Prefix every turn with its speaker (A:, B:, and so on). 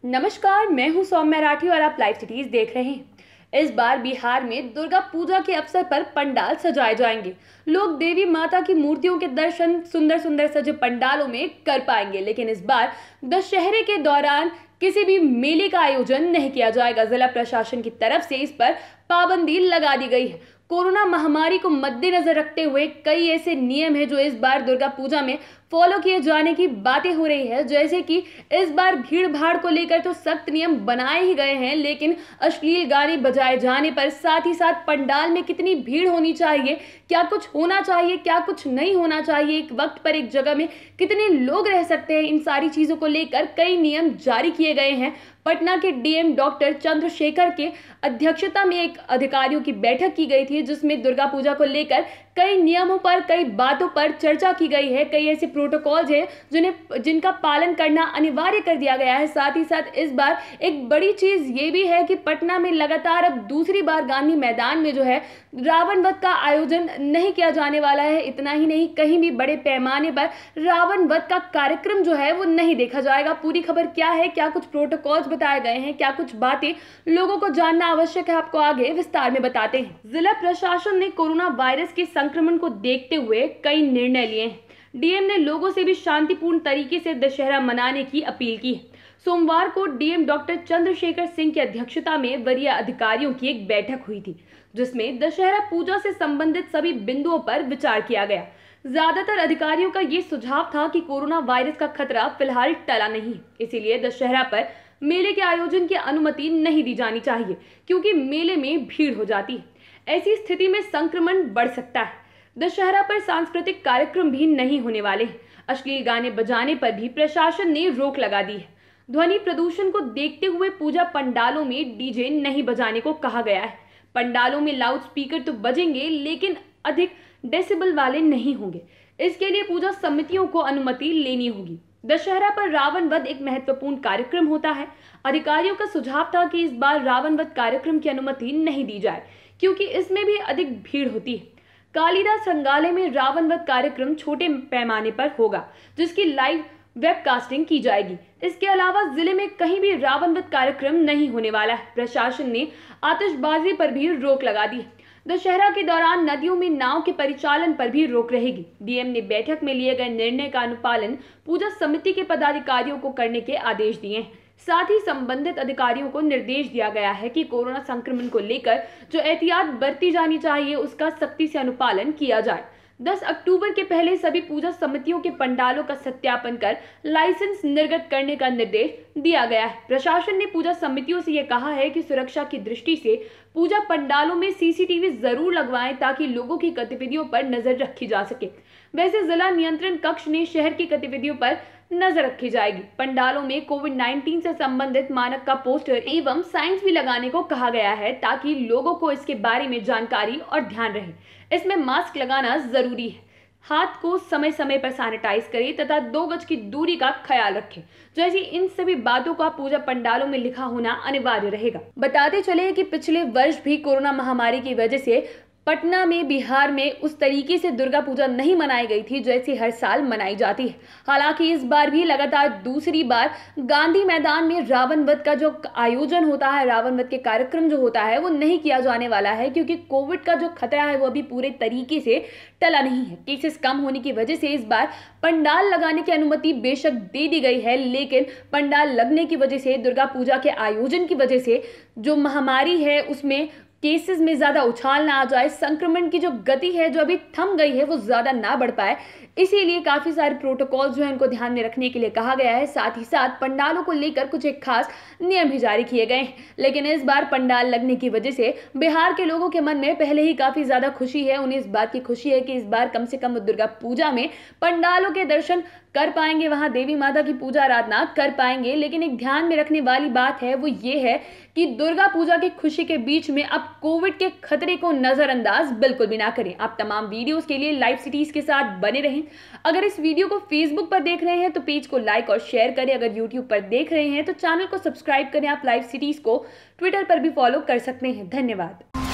A: नमस्कार, मैं हूं सौम्या राठी और आप लाइव सिटीज देख रहे हैं। इस बार बिहार में दुर्गा पूजा के अवसर पर पंडाल सजाए जाएंगे। लोग देवी माता की मूर्तियों के दर्शन सुंदर सुंदर सजे पंडालों में कर पाएंगे, लेकिन इस बार दशहरे के दौरान किसी भी मेले का आयोजन नहीं किया जाएगा। जिला प्रशासन की तरफ से इस पर पाबंदी लगा दी गई है। कोरोना महामारी को मद्देनजर रखते हुए कई ऐसे नियम हैं जो इस बार दुर्गा पूजा में फॉलो किए जाने की बातें हो रही है। जैसे कि इस बार भीड़ भाड़ को लेकर तो सख्त नियम बनाए ही गए हैं, लेकिन अश्लील गाने बजाए जाने पर, साथ ही साथ पंडाल में कितनी भीड़ होनी चाहिए, क्या कुछ होना चाहिए, क्या कुछ नहीं होना चाहिए, एक वक्त पर एक जगह में कितने लोग रह सकते हैं, इन सारी चीजों को लेकर कई नियम जारी किए गए हैं। पटना के डीएम डॉक्टर चंद्रशेखर के अध्यक्षता में एक अधिकारियों की बैठक की गई थी, जिसमें दुर्गा पूजा को लेकर कई नियमों पर, कई बातों पर चर्चा की गई है। कई ऐसे प्रोटोकॉल्स हैं जिनका पालन करना अनिवार्य कर दिया गया है। साथ ही साथ इस बार एक बड़ी चीज ये भी है कि पटना में लगातार अब दूसरी बार गांधी मैदान में जो है रावण वध का आयोजन नहीं किया जाने वाला है। इतना ही नहीं, कहीं भी बड़े पैमाने पर रावण वध का कार्यक्रम जो है वो नहीं देखा जाएगा। पूरी खबर क्या है, क्या कुछ प्रोटोकॉल्स बताए गए हैं, क्या कुछ बातें लोगों को जानना आवश्यक है, आपको आगे विस्तार में बताते हैं। जिला प्रशासन ने कोरोना वायरस के संक्रमण को देखते हुए कई निर्णय लिए हैं। डीएम ने लोगों से भी शांतिपूर्ण तरीके से दशहरा मनाने की अपील की है। सोमवार को डीएम डॉक्टर चंद्रशेखर सिंह की अध्यक्षता में वरीय अधिकारियों की एक बैठक हुई थी, जिसमें दशहरा पूजा से संबंधित सभी बिंदुओं पर विचार किया गया। ज्यादातर अधिकारियों का ये सुझाव था कि कोरोना वायरस का खतरा फिलहाल टला नहीं, इसीलिए दशहरा पर मेले के आयोजन की अनुमति नहीं दी जानी चाहिए, क्योंकि मेले में भीड़ हो जाती है। ऐसी स्थिति में संक्रमण बढ़ सकता है। दशहरा पर सांस्कृतिक कार्यक्रम भी नहीं होने वाले हैं। अश्लील गाने बजाने पर भी प्रशासन ने रोक लगा दी है। ध्वनि प्रदूषण को देखते हुए पूजा पंडालों में डीजे नहीं बजाने को कहा गया है। पंडालों में लाउड स्पीकर तो बजेंगे, लेकिन अधिक डेसिबल वाले नहीं होंगे। इसके लिए पूजा समितियों को अनुमति लेनी होगी। दशहरा पर रावण वध एक महत्वपूर्ण कार्यक्रम होता है। अधिकारियों का सुझाव था कि इस बार रावण वध कार्यक्रम की अनुमति नहीं दी जाए, क्योंकि इसमें भी अधिक भीड़ होती है। कालिदास संग्रहालय में रावण वध कार्यक्रम छोटे पैमाने पर होगा, जिसकी लाइव वेबकास्टिंग की जाएगी। इसके अलावा जिले में कहीं भी रावण वध कार्यक्रम नहीं होने वाला है। प्रशासन ने आतिशबाजी पर भी रोक लगा दी है। दशहरा के दौरान नदियों में नाव के परिचालन पर भी रोक रहेगी। डीएम ने बैठक में लिए गए निर्णय का अनुपालन पूजा समिति के पदाधिकारियों को करने के आदेश दिए हैं। साथ ही संबंधित अधिकारियों को निर्देश दिया गया है कि कोरोना संक्रमण को लेकर जो एहतियात बरती जानी चाहिए, उसका सख्ती से अनुपालन किया जाए। 10 अक्टूबर के पहले सभी पूजा समितियों के पंडालों का सत्यापन कर लाइसेंस निर्गत करने का निर्देश दिया गया है। प्रशासन ने पूजा समितियों से यह कहा है कि सुरक्षा की दृष्टि से पूजा पंडालों में सीसीटीवी जरूर लगवाएं, ताकि लोगों की गतिविधियों पर नजर रखी जा सके। वैसे जिला नियंत्रण कक्ष ने शहर की गतिविधियों पर नजर रखी जाएगी। पंडालों में कोविड-19 से संबंधित मानक का पोस्टर एवं साइंस भी लगाने को कहा गया है, ताकि लोगों को इसके बारे में जानकारी और ध्यान रहे। इसमें मास्क लगाना जरूरी है। हाथ को समय समय पर सैनिटाइज करें तथा 2 गज की दूरी का ख्याल रखें। जैसी इन सभी बातों का पूजा पंडालों में लिखा होना अनिवार्य रहेगा। बताते चले कि पिछले वर्ष भी कोरोना महामारी की वजह से पटना में, बिहार में उस तरीके से दुर्गा पूजा नहीं मनाई गई थी जैसे हर साल मनाई जाती है। हालांकि इस बार भी लगातार दूसरी बार गांधी मैदान में रावण वध का जो आयोजन होता है, रावण वध के कार्यक्रम जो होता है, वो नहीं किया जाने वाला है, क्योंकि कोविड का जो खतरा है वो अभी पूरे तरीके से टला नहीं है। केसेस कम होने की वजह से इस बार पंडाल लगाने की अनुमति बेशक दे दी गई है, लेकिन पंडाल लगने की वजह से, दुर्गा पूजा के आयोजन की वजह से जो महामारी है उसमें केसेस में ज्यादा उछाल ना आ जाए, संक्रमण की जो गति है जो अभी थम गई है वो ज्यादा ना बढ़ पाए, इसीलिए काफी सारे प्रोटोकॉल जो है उनको ध्यान में रखने के लिए कहा गया है। साथ ही साथ पंडालों को लेकर कुछ एक खास नियम भी जारी किए गए हैं। लेकिन इस बार पंडाल लगने की वजह से बिहार के लोगों के मन में पहले ही काफी ज्यादा खुशी है। उन्हें इस बात की खुशी है कि इस बार कम से कम दुर्गा पूजा में पंडालों के दर्शन कर पाएंगे, वहां देवी माता की पूजा आराधना कर पाएंगे। लेकिन एक ध्यान में रखने वाली बात है वो ये है कि दुर्गा पूजा की खुशी के बीच में अब कोविड के खतरे को नजरअंदाज बिल्कुल भी ना करें। आप तमाम वीडियोस के लिए लाइव सिटीज के साथ बने रहें। अगर इस वीडियो को फेसबुक पर देख रहे हैं तो पेज को लाइक और शेयर करें। अगर यूट्यूब पर देख रहे हैं तो चैनल को सब्सक्राइब करें। आप लाइव सिटीज को ट्विटर पर भी फॉलो कर सकते हैं। धन्यवाद।